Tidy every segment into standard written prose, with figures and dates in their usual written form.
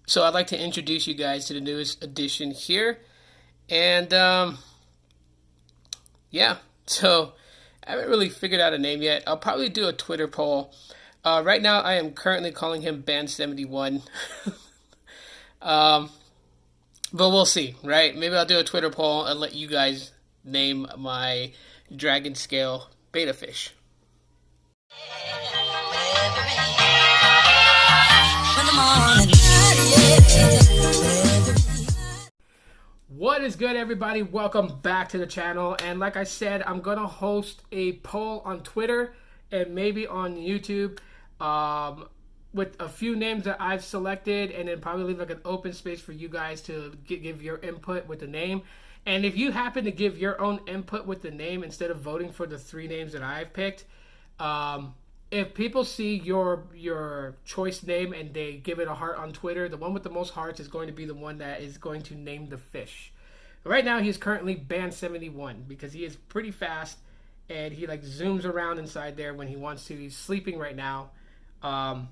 So I'd like to introduce you guys to the newest edition here. And yeah, so I haven't really figured out a name yet. I'll probably do a Twitter poll. Right now, I am currently calling him Band71. um, but we'll see, right? Maybe I'll do a Twitter poll and let you guys name my dragon scale beta fish. What is good, everybody? Welcome back to the channel. And like I said, I'm going to host a poll on Twitter and maybe on YouTube with a few names that I've selected, and then probably leave like an open space for you guys to give your input with the name. And if you happen to give your own input with the name instead of voting for the three names that I've picked, if people see your choice name and they give it a heart on Twitter, the one with the most hearts is going to be the one that is going to name the fish. Right now, he's currently Band71 because he is pretty fast and he like zooms around inside there when he wants to. He's sleeping right now. But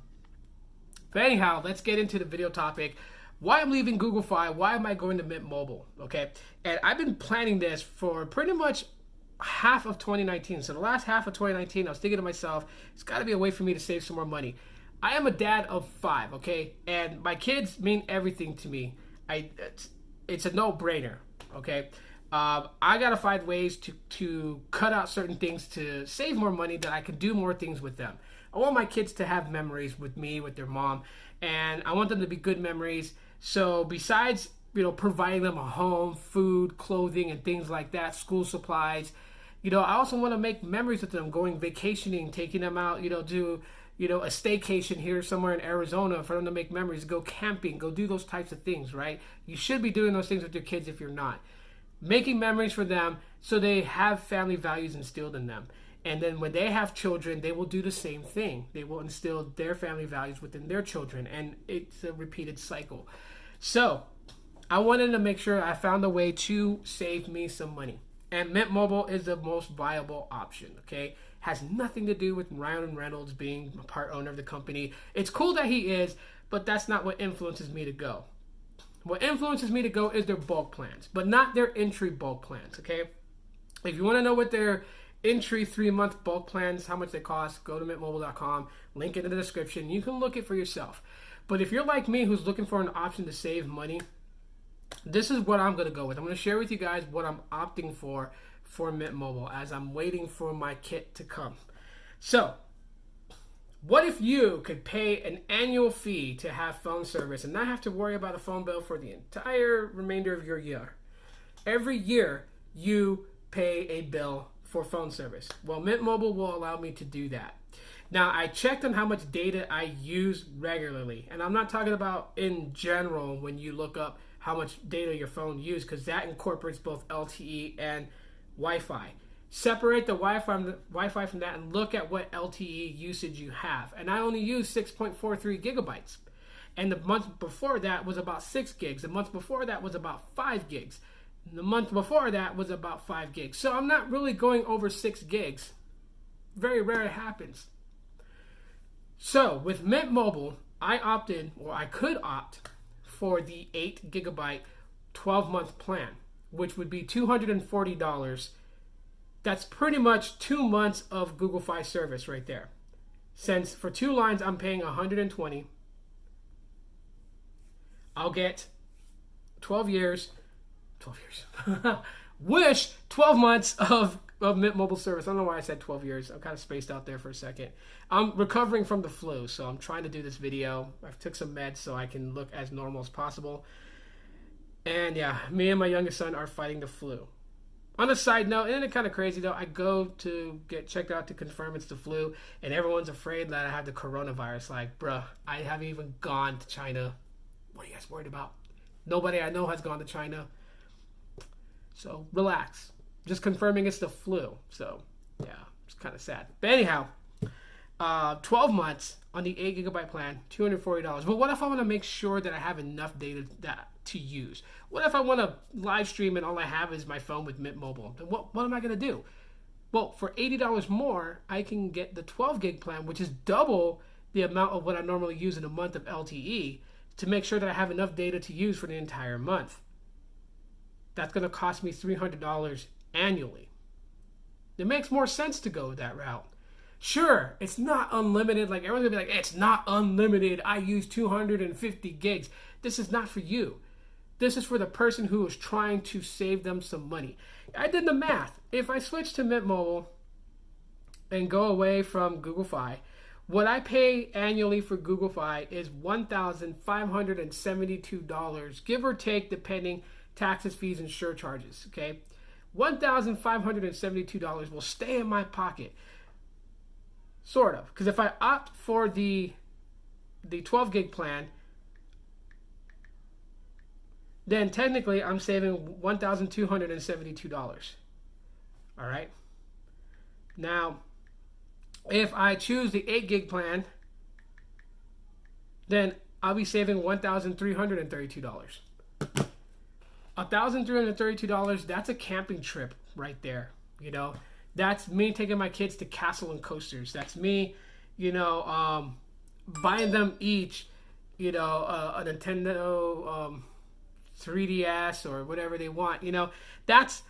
anyhow, let's get into the video topic. Why I'm leaving Google Fi, why am I going to Mint Mobile, okay? And I've been planning this for pretty much half of 2019. So the last half of 2019, I was thinking to myself, it's got to be a way for me to save some more money. I am a dad of 5, okay? And my kids mean everything to me. It's a no-brainer, okay? I got to find ways to cut out certain things to save more money that I can do more things with them. I want my kids to have memories with me, with their mom, and I want them to be good memories. So besides, providing them a home, food, clothing, and things like that, school supplies, I also want to make memories with them, going vacationing, taking them out, do, a staycation here somewhere in Arizona for them to make memories, go camping, go do those types of things, right? You should be doing those things with your kids if you're not. Making memories for them so they have family values instilled in them. And then when they have children, they will do the same thing. They will instill their family values within their children. And it's a repeated cycle. So I wanted to make sure I found a way to save me some money. And Mint Mobile is the most viable option, okay? Has nothing to do with Ryan Reynolds being a part owner of the company. It's cool that he is, but that's not what influences me to go. What influences me to go is their bulk plans, but not their entry bulk plans, okay? If you want to know what their entry 3-month bulk plans, how much they cost, go to mintmobile.com, link it in the description. You can look it for yourself. But if you're like me who's looking for an option to save money, this is what I'm going to go with. I'm going to share with you guys what I'm opting for Mint Mobile as I'm waiting for my kit to come. So, what if you could pay an annual fee to have phone service and not have to worry about a phone bill for the entire remainder of your year? Every year, you pay a bill for phone service. Well, Mint Mobile will allow me to do that. Now, I checked on how much data I use regularly, and I'm not talking about in general when you look up how much data your phone uses, because that incorporates both LTE and Wi-Fi. Separate the Wi-Fi from that and look at what LTE usage you have. And I only use 6.43 gigabytes. And the month before that was about 6 gigs. The month before that was about 5 gigs. The month before that was about 5 gigs. So I'm not really going over 6 gigs. Very rare it happens. So with Mint Mobile, I could opt for the 8 gigabyte 12-month plan, which would be $240. That's pretty much 2 months of Google Fi service right there. Since for 2 lines I'm paying $120, I'll get 12 years. Wish 12 months of Mint Mobile service. I don't know why I said 12 years. I'm kind of spaced out there for a second. I'm recovering from the flu, so I'm trying to do this video. I've took some meds so I can look as normal as possible. And yeah, me and my youngest son are fighting the flu. On a side note, isn't it kind of crazy though? I go to get checked out to confirm it's the flu, and everyone's afraid that I have the coronavirus. Like, bruh, I haven't even gone to China. What are you guys worried about? Nobody I know has gone to China. So relax. Just confirming it's the flu. So yeah, it's kind of sad. But anyhow, 12 months on the 8 gigabyte plan, $240. But what if I want to make sure that I have enough data to use? What if I want to live stream and all I have is my phone with Mint Mobile? Then what am I going to do? Well, for $80 more, I can get the 12 gig plan, which is double the amount of what I normally use in a month of LTE. to make sure that I have enough data to use for the entire month. That's going to cost me $300 annually. It makes more sense to go that route. Sure, it's not unlimited. Like, everyone's going to be like, it's not unlimited. I use 250 gigs. This is not for you. This is for the person who is trying to save them some money. I did the math. If I switch to Mint Mobile and go away from Google Fi, what I pay annually for Google Fi is $1,572, give or take, depending taxes, fees, and surcharges. Okay, $1,572 will stay in my pocket, sort of, because if I opt for the 12 gig plan, then technically I'm saving $1,272. All right. Now, if I choose the 8 gig plan, then I'll be saving $1,332. $1,332, that's a camping trip right there. You know, that's me taking my kids to Castle and Coasters. That's me, buying them each, a Nintendo 3DS or whatever they want. That's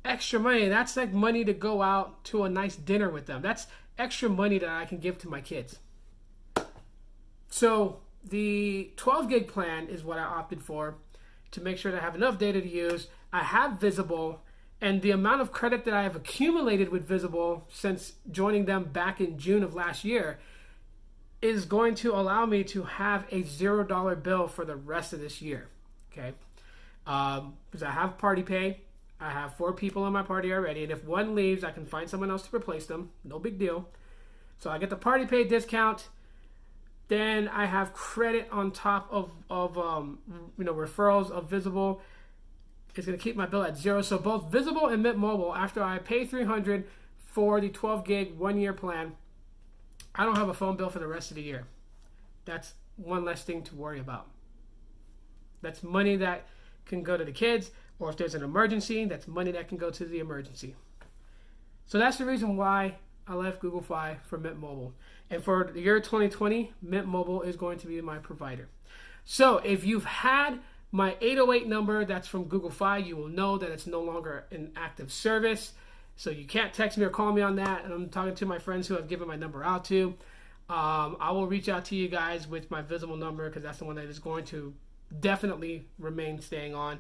extra money. That's like money to go out to a nice dinner with them. That's extra money that I can give to my kids. So the 12 gig plan is what I opted for to make sure that I have enough data to use. I have Visible, and the amount of credit that I have accumulated with Visible since joining them back in June of last year is going to allow me to have a $0 bill for the rest of this year. Okay. Because I have Party Pay. I have 4 people in my party already, and if one leaves, I can find someone else to replace them. No big deal. So I get the Party Pay discount. Then I have credit on top of referrals of Visible. It's going to keep my bill at 0. So both Visible and Mint Mobile, after I pay $300 for the 12 gig 1-year plan, I don't have a phone bill for the rest of the year. That's one less thing to worry about. That's money that can go to the kids, or if there's an emergency, that's money that can go to the emergency. So that's the reason why I left Google Fi for Mint Mobile. And for the year 2020, Mint Mobile is going to be my provider. So if you've had my 808 number that's from Google Fi, you will know that it's no longer in active service. So you can't text me or call me on that. And I'm talking to my friends who I've given my number out to. I will reach out to you guys with my Visible number, because that's the one that is going to definitely remain staying on.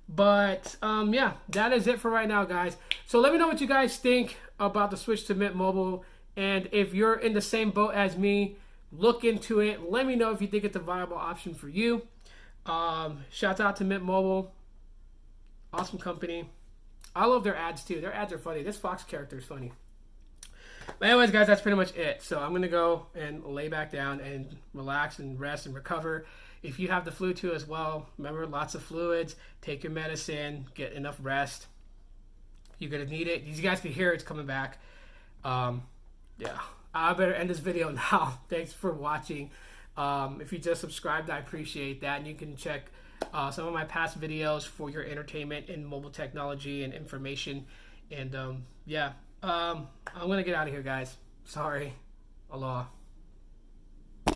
But yeah, that is it for right now, guys. So let me know what you guys think about the switch to Mint Mobile. And if you're in the same boat as me, look into it. Let me know if you think it's a viable option for you. Shout out to Mint Mobile. Awesome company. I love their ads too. Their ads are funny. This Fox character is funny. But anyways, guys, that's pretty much it. So I'm going to go and lay back down and relax and rest and recover. If you have the flu too as well, remember, lots of fluids. Take your medicine. Get enough rest. You're going to need it. You guys can hear it's coming back. Yeah, I better end this video now. Thanks for watching. If you just subscribed, I appreciate that. And you can check some of my past videos for your entertainment in mobile technology and information. And yeah, I'm going to get out of here, guys. Sorry. Aloha.